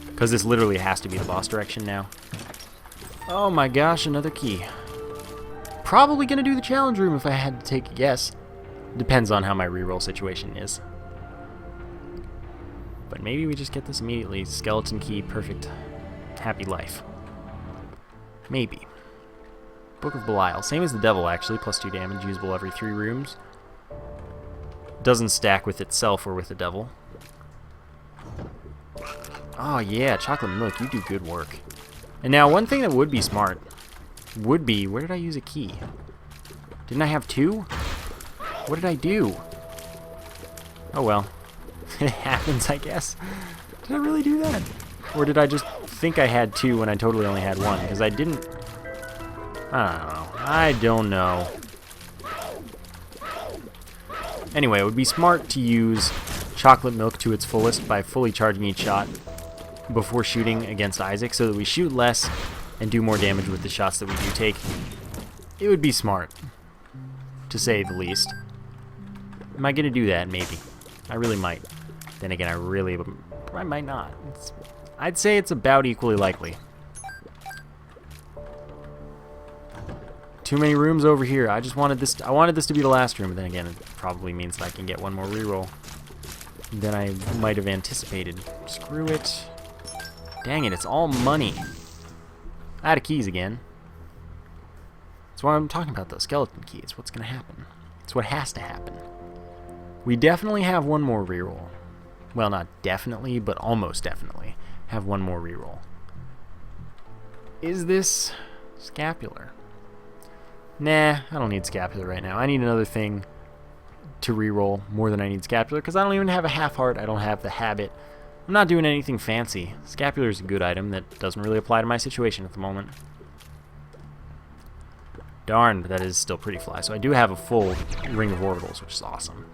Speaker 1: Because this literally has to be the boss direction now. Oh my gosh, another key. Probably going to do the challenge room if I had to take a guess. Depends on how my reroll situation is. But maybe we just get this immediately. Skeleton key, perfect. Happy life. Maybe. Book of Belial. Same as the Devil, actually. Plus 2 damage, usable every 3 rooms. Doesn't stack with itself or with the Devil. Oh yeah, chocolate milk, you do good work. And now, one thing that would be smart would be, where did I use a key? Didn't I have 2? What did I do? Oh well. It happens, I guess. Did I really do that? Or did I just think I had 2 when I totally only had 1? Because I didn't... I don't know. Anyway, it would be smart to use chocolate milk to its fullest by fully charging each shot before shooting against Isaac so that we shoot less and do more damage with the shots that we do take. It would be smart, to say the least. Am I going to do that? Maybe. I really might. Then again, I might not. I'd say it's about equally likely. Too many rooms over here. I wanted this to be the last room, but then again, it probably means that I can get one more reroll than I might have anticipated. Screw it. Dang it, it's all money. Out of keys again. That's why I'm talking about those skeleton keys. What's going to happen? It's what has to happen. We definitely have one more reroll. Well, not definitely, but almost definitely have one more reroll. Is this scapular? Nah, I don't need scapular right now. I need another thing to reroll more than I need scapular, because I don't even have a half heart. I don't have the habit. I'm not doing anything fancy. Scapular is a good item that doesn't really apply to my situation at the moment. Darn, but that is still pretty fly. So I do have a full ring of orbitals, which is awesome.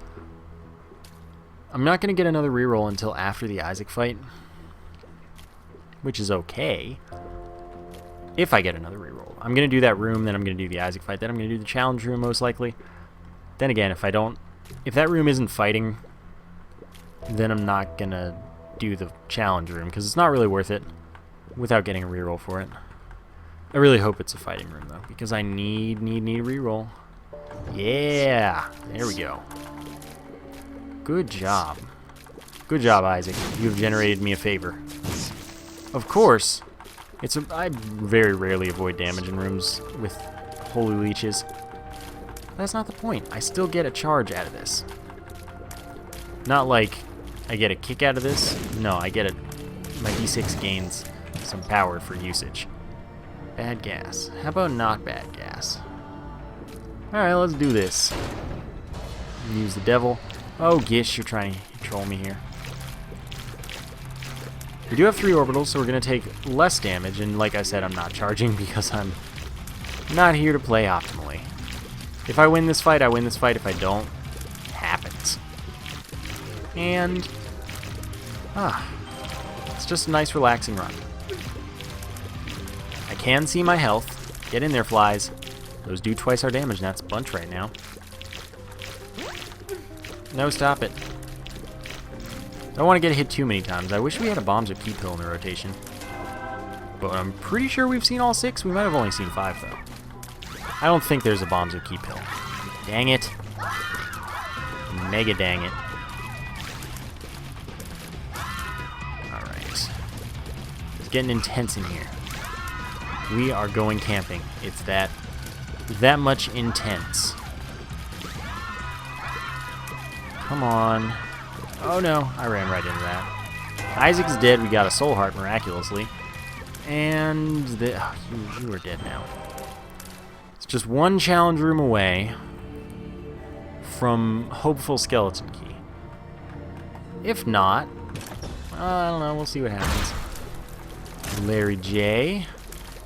Speaker 1: I'm not going to get another reroll until after the Isaac fight, which is okay. If I get another reroll. I'm going to do that room, then I'm going to do the Isaac fight, then I'm going to do the challenge room most likely. Then again, if that room isn't fighting, then I'm not going to do the challenge room, because it's not really worth it without getting a reroll for it. I really hope it's a fighting room, though, because I need a reroll. Yeah! There we go. Good job. Good job, Isaac. You have generated me a favor. Of course, I very rarely avoid damage in rooms with holy leeches. That's not the point. I still get a charge out of this. Not like I get a kick out of this. No, my D6 gains some power for usage. Bad gas. How about not bad gas? Alright, let's do this. Use the devil. Oh, Gish, you're trying to troll me here. We do have 3 orbitals, so we're going to take less damage, and like I said, I'm not charging because I'm not here to play optimally. If I win this fight, I win this fight. If I don't, it happens. And, it's just a nice relaxing run. I can see my health. Get in there, flies. Those do twice our damage, and that's a bunch right now. No, stop it. I don't want to get hit too many times. I wish we had a bombs or key pill in the rotation. But I'm pretty sure we've seen all 6. We might have only seen 5, though. I don't think there's a bombs or key pill. Dang it. Mega dang it. Alright. It's getting intense in here. We are going camping. It's that much intense. Come on. Oh no, I ran right into that. Isaac's dead. We got a soul heart miraculously. And you are dead now. It's just one challenge room away from hopeful skeleton key. If not, I don't know. We'll see what happens. Larry J.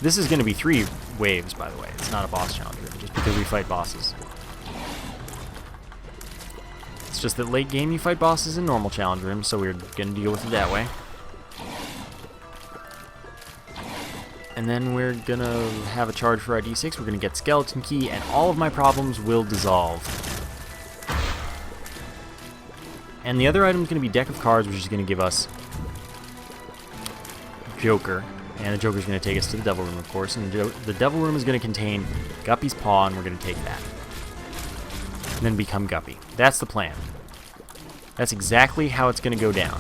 Speaker 1: This is going to be 3 waves, by the way. It's not a boss challenge room, just because we fight bosses. It's just that late game you fight bosses in normal challenge rooms, so we're going to deal with it that way. And then we're going to have a charge for our D6. We're going to get skeleton key, and all of my problems will dissolve. And the other item is going to be deck of cards, which is going to give us Joker. And the Joker's going to take us to the Devil Room, of course. And the Devil Room is going to contain Guppy's Paw, and we're going to take that. And then become Guppy. That's the plan. That's exactly how it's going to go down.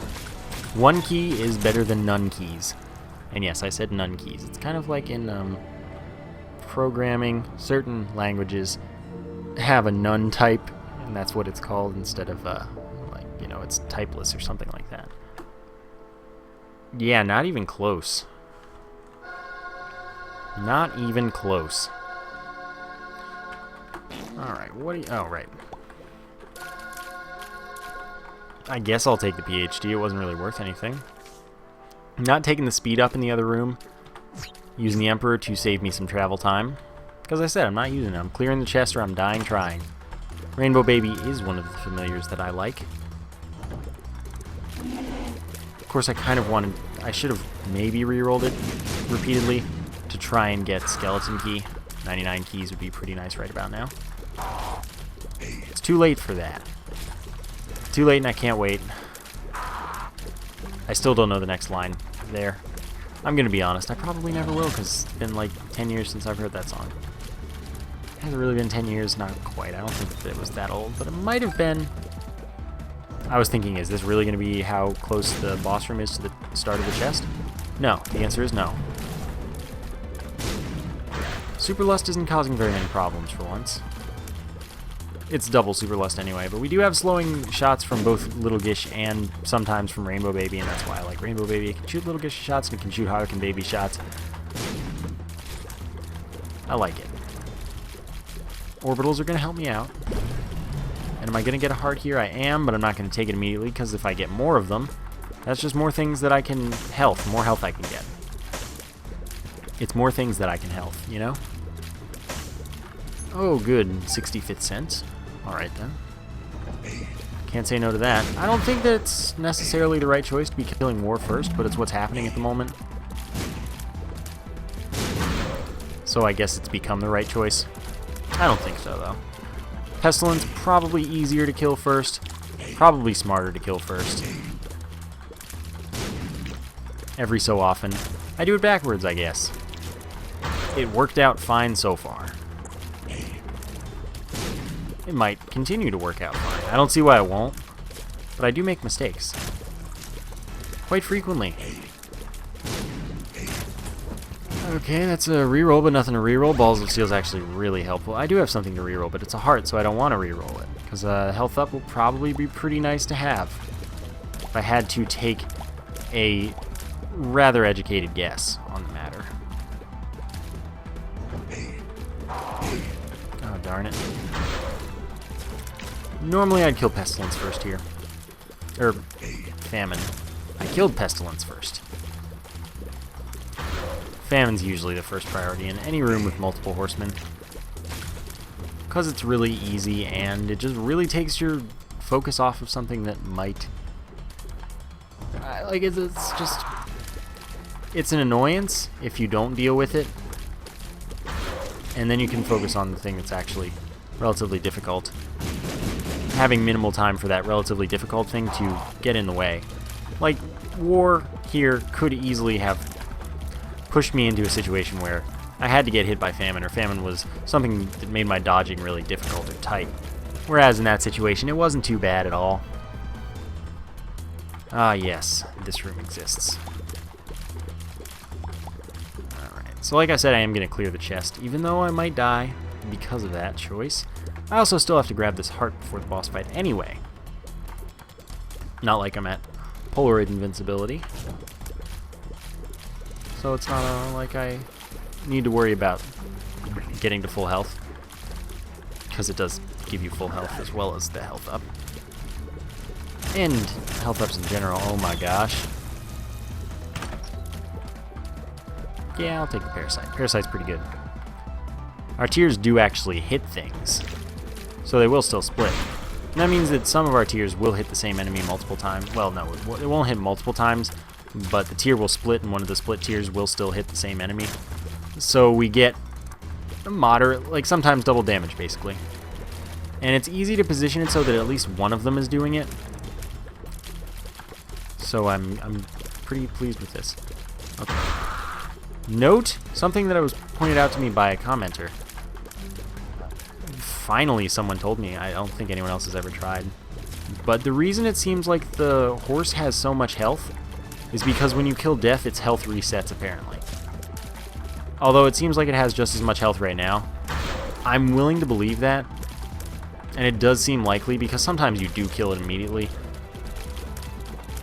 Speaker 1: 1 key is better than none keys. And yes, I said none keys. It's kind of like in programming. Certain languages have a none type, and that's what it's called instead of, it's typeless or something like that. Yeah, not even close. Not even close. Alright, oh, right. I guess I'll take the PhD. It wasn't really worth anything. Not taking the speed up in the other room. Using the Emperor to save me some travel time. Because I said, I'm not using it. I'm clearing the chest or I'm dying trying. Rainbow Baby is one of the familiars that I like. Of course, I kind of wanted... I should have maybe re-rolled it repeatedly to try and get Skeleton Key. 99 keys would be pretty nice right about now. It's too late for that. Too late and I can't wait. I still don't know the next line there. I'm going to be honest, I probably never will because it's been like 10 years since I've heard that song. It hasn't really been 10 years, not quite. I don't think that it was that old, but it might have been. I was thinking, is this really going to be how close the boss room is to the start of the chest? No, the answer is no. Super Lust isn't causing very many problems for once. It's double Super Lust anyway, but we do have slowing shots from both Little Gish and sometimes from Rainbow Baby, and that's why I like Rainbow Baby. It can shoot Little Gish shots, and it can shoot Harlequin Baby shots. I like it. Orbitals are going to help me out. And am I going to get a heart here? I am, but I'm not going to take it immediately, because if I get more of them, that's just more things that I can health, more health I can get. It's more things that I can health, you know? Oh, good. 65th cents. Alright, then. Can't say no to that. I don't think that it's necessarily the right choice to be killing War first, but it's what's happening at the moment. So I guess it's become the right choice. I don't think so, though. Pestilence, probably easier to kill first. Probably smarter to kill first. Every so often. I do it backwards, I guess. It worked out fine so far. It might continue to work out fine. I don't see why it won't, but I do make mistakes. Quite frequently. Okay, that's a reroll, but nothing to reroll. Balls of Steel is actually really helpful. I do have something to reroll, but it's a heart, so I don't want to reroll it. Because health up will probably be pretty nice to have. If I had to take a rather educated guess on the matter. Oh, darn it. Normally I'd kill Pestilence first here. Or Famine. I killed Pestilence first. Famine's usually the first priority in any room with multiple horsemen. Because it's really easy and it just really takes your focus off of something that might... like, it's just... It's an annoyance if you don't deal with it. And then you can focus on the thing that's actually relatively difficult. Having minimal time for that relatively difficult thing to get in the way. Like, War here could easily have pushed me into a situation where I had to get hit by Famine, or Famine was something that made my dodging really difficult or tight. Whereas in that situation, it wasn't too bad at all. Ah, yes, this room exists. Alright, so like I said, I am going to clear the chest, even though I might die because of that choice. I also still have to grab this heart before the boss fight anyway. Not like I'm at Polaroid invincibility. So it's not like I need to worry about getting to full health. Because it does give you full health as well as the health up. And health ups in general, oh my gosh. Yeah, I'll take the Parasite. Parasite's pretty good. Our tiers do actually hit things. So they will still split. And that means that some of our tiers will hit the same enemy multiple times. Well, no, it won't hit multiple times, but the tier will split, and one of the split tiers will still hit the same enemy. So we get a moderate, like sometimes double damage, basically. And it's easy to position it so that at least one of them is doing it. So I'm pretty pleased with this. Okay. Note something that was pointed out to me by a commenter. Finally, someone told me. I don't think anyone else has ever tried. But the reason it seems like the horse has so much health is because when you kill Death, its health resets, apparently. Although it seems like it has just as much health right now. I'm willing to believe that. And it does seem likely, because sometimes you do kill it immediately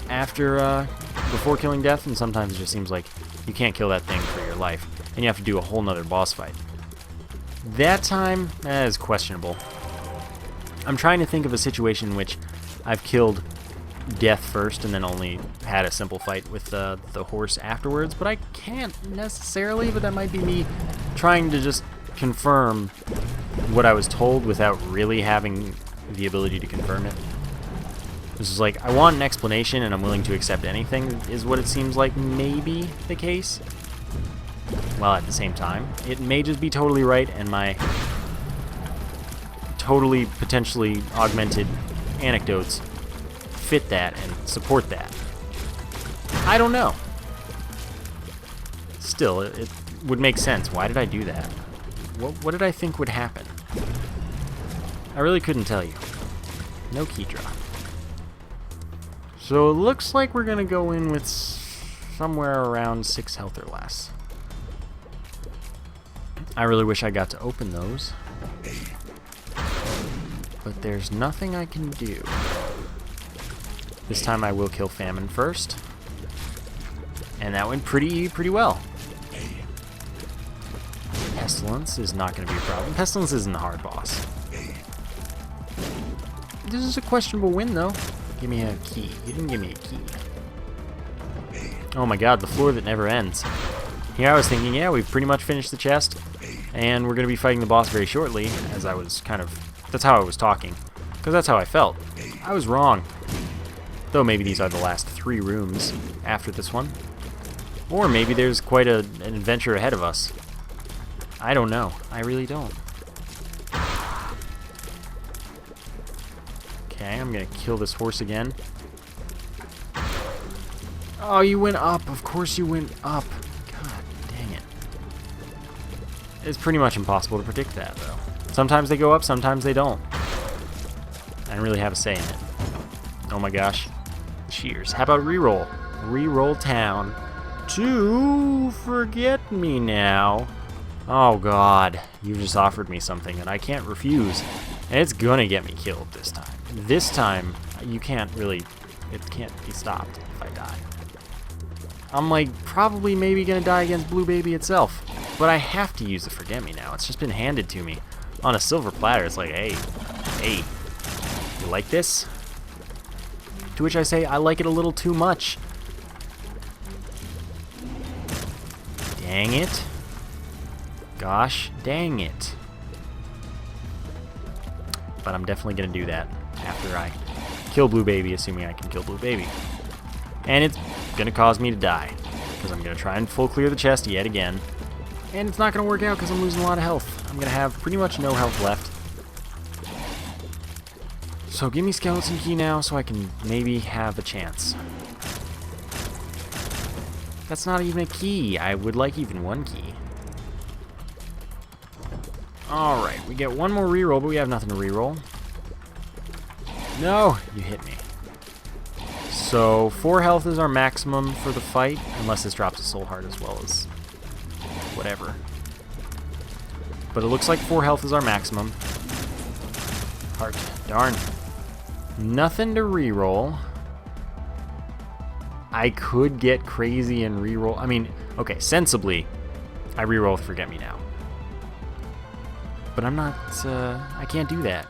Speaker 1: after, before killing Death, and sometimes it just seems like you can't kill that thing for your life, and you have to do a whole nother boss fight. That time, is questionable. I'm trying to think of a situation in which I've killed death first and then only had a simple fight with the horse afterwards, but I can't necessarily, but that might be me trying to just confirm what I was told without really having the ability to confirm it. This is like, I want an explanation and I'm willing to accept anything, is what it seems like maybe the case. While at the same time, it may just be totally right and my totally potentially augmented anecdotes fit that and support that. I don't know. Still, it would make sense. Why did I do that? What did I think would happen? I really couldn't tell you. No key drop. So it looks like we're going to go in with somewhere around 6 health or less. I really wish I got to open those. But there's nothing I can do. This time I will kill Famine first. And that went pretty well. Pestilence is not going to be a problem. Pestilence isn't the hard boss. This is a questionable win, though. Give me a key. You didn't give me a key. Oh my god, the floor that never ends. Here I was thinking, yeah, we've pretty much finished the chest, and we're going to be fighting the boss very shortly, as I was kind of... That's how I was talking, because that's how I felt. I was wrong. Though maybe these are the last 3 rooms after this one. Or maybe there's quite an adventure ahead of us. I don't know. I really don't. Okay, I'm gonna kill this horse again. Oh, you went up. Of course you went up. God dang it. It's pretty much impossible to predict that, though. Sometimes they go up, sometimes they don't. I don't really have a say in it. Oh my gosh. Cheers. How about reroll? Reroll town. To forget me now. Oh god. You just offered me something and I can't refuse. And it's gonna get me killed this time. This time, you can't really... It can't be stopped if I die. I'm like, probably maybe gonna die against Blue Baby itself. But I have to use the Forget Me now. It's just been handed to me on a silver platter. It's like, hey, you like this? To which I say, I like it a little too much. Dang it. Gosh, dang it. But I'm definitely going to do that after I kill Blue Baby, assuming I can kill Blue Baby. And it's going to cause me to die, because I'm going to try and full clear the chest yet again. And it's not going to work out because I'm losing a lot of health. I'm going to have pretty much no health left. So give me Skeleton Key now so I can maybe have a chance. That's not even a key. I would like even one key. Alright, we get one more reroll, but we have nothing to reroll. No, you hit me. So 4 health is our maximum for the fight, unless this drops a soul heart as well as whatever. But it looks like 4 health is our maximum. Heart. Darn. Nothing to reroll. I could get crazy and reroll. I mean, okay, sensibly, I reroll with Forget Me Now. But I'm not, I can't do that.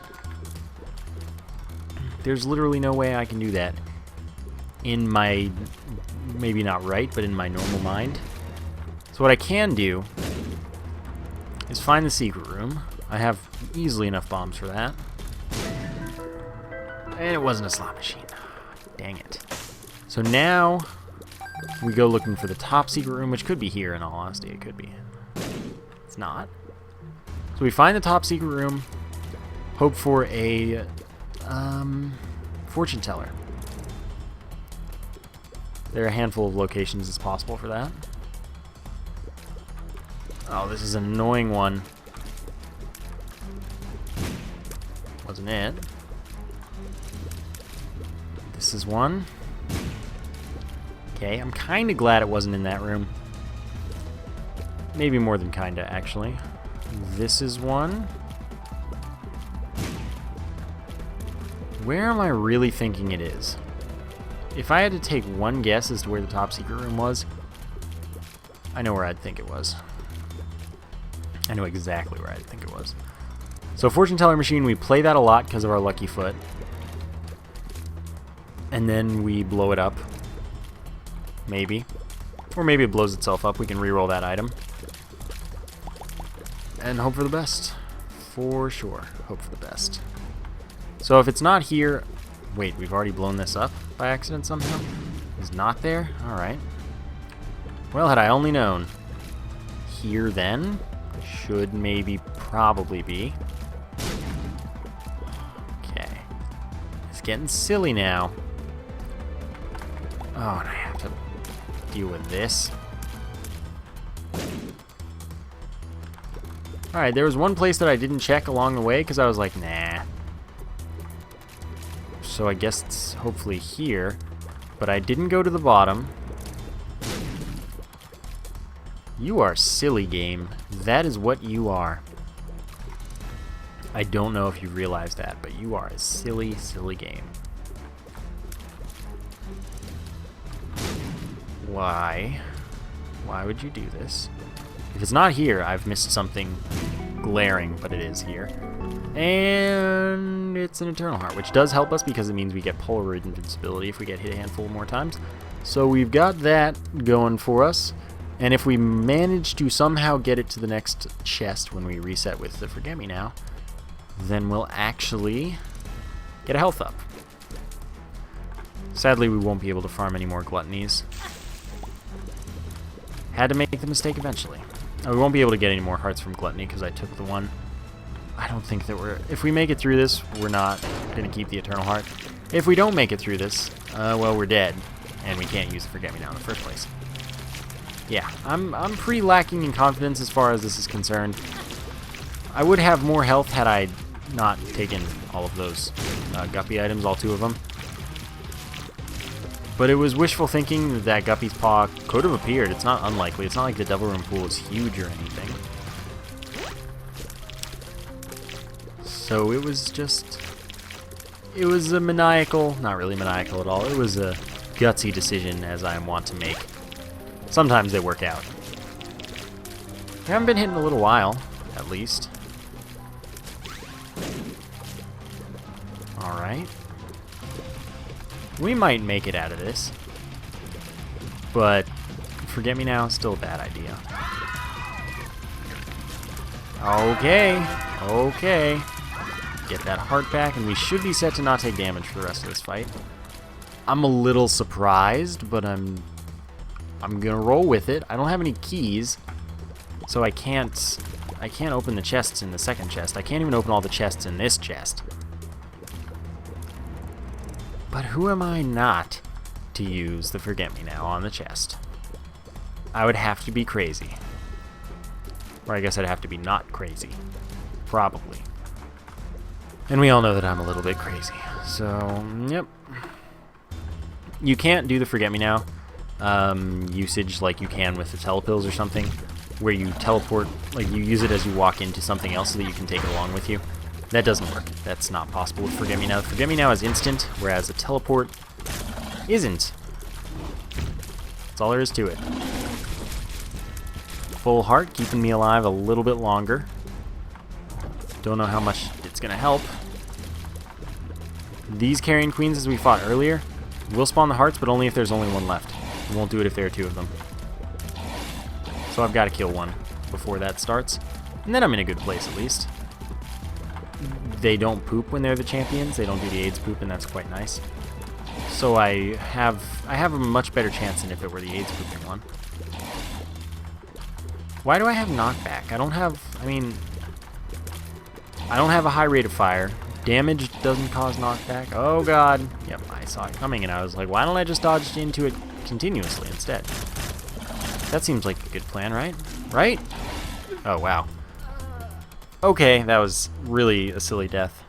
Speaker 1: There's literally no way I can do that in my, maybe not right, but in my normal mind. So what I can do is find the secret room. I have easily enough bombs for that. And it wasn't a slot machine. Dang it. So now we go looking for the top secret room, which could be here in all honesty. It could be. It's not. So we find the top secret room, hope for a fortune teller. There are a handful of locations it's possible for that. Oh, this is an annoying one. Wasn't it? This is one. Okay, I'm kind of glad it wasn't in that room. Maybe more than kinda, actually. This is one. Where am I really thinking it is? If I had to take one guess as to where the top secret room was, I know where I'd think it was. I know exactly where I'd think it was. So fortune teller machine, we play that a lot because of our lucky foot. And then we blow it up. Maybe. Or maybe it blows itself up. We can re-roll that item. And hope for the best. For sure. Hope for the best. So if it's not here... Wait, we've already blown this up by accident somehow? It's not there? Alright. Well, had I only known. Here then? Should maybe probably be. Okay. It's getting silly now. Oh, and I have to deal with this. Alright, there was one place that I didn't check along the way because I was like, nah. So I guess it's hopefully here. But I didn't go to the bottom. You are silly, game. That is what you are. I don't know if you realize that, but you are a silly, silly game. Why? Why would you do this? If it's not here, I've missed something glaring, but it is here. And it's an Eternal Heart, which does help us because it means we get Polaroid invincibility if we get hit a handful more times. So we've got that going for us. And if we manage to somehow get it to the next chest when we reset with the Forget Me Now, then we'll actually get a health up. Sadly, we won't be able to farm any more gluttonies. Had to make the mistake eventually. We won't be able to get any more hearts from gluttony because I took the one. I don't think that we're... If we make it through this, we're not going to keep the Eternal Heart. If we don't make it through this, well, we're dead. And we can't use the Forget Me Now in the first place. Yeah, I'm pretty lacking in confidence as far as this is concerned. I would have more health had I not taken all of those Guppy items, all 2 of them. But it was wishful thinking that Guppy's Paw could have appeared. It's not unlikely. It's not like the Devil Room Pool is huge or anything. So it was just... It was a maniacal... Not really maniacal at all. It was a gutsy decision, as I am wont to make. Sometimes they work out. We haven't been hit in a little while, at least. Alright. We might make it out of this. But Forget Me Now is still a bad idea. Okay. Okay. Get that heart back, and we should be set to not take damage for the rest of this fight. I'm a little surprised, but I'm gonna roll with it. I don't have any keys, so I can't open the chests in the second chest. I can't even open all the chests in this chest. But who am I not to use the Forget Me Now on the chest? I would have to be crazy. Or I guess I'd have to be not crazy. Probably. And we all know that I'm a little bit crazy. So, yep. You can't do the Forget Me Now usage like you can with the telepills or something, where you teleport, like you use it as you walk into something else so that you can take it along with you. That doesn't work. That's not possible with Forget Me Now. Forget Me Now is instant, whereas a teleport isn't. That's all there is to it. Full heart, keeping me alive a little bit longer. Don't know how much it's going to help. These Carrion Queens, as we fought earlier, will spawn the hearts, but only if there's only one left. It won't do it if there are 2 of them. So I've got to kill one before that starts. And then I'm in a good place, at least. They don't poop when they're the champions. They don't do the AIDS poop, and that's quite nice. So I have a much better chance than if it were the AIDS pooping one. Why do I have knockback? I don't have a high rate of fire. Damage doesn't cause knockback. Oh god. Yep, I saw it coming and I was like, why don't I just dodge into it continuously instead? That seems like a good plan, right? Right? Oh, wow. Okay, that was really a silly death.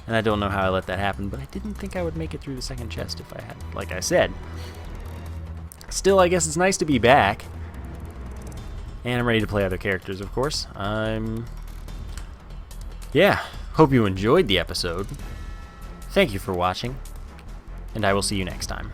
Speaker 1: And I don't know how I let that happen, but I didn't think I would make it through the second chest if I had, like I said. Still, I guess it's nice to be back. And I'm ready to play other characters, of course. Yeah, hope you enjoyed the episode. Thank you for watching, and I will see you next time.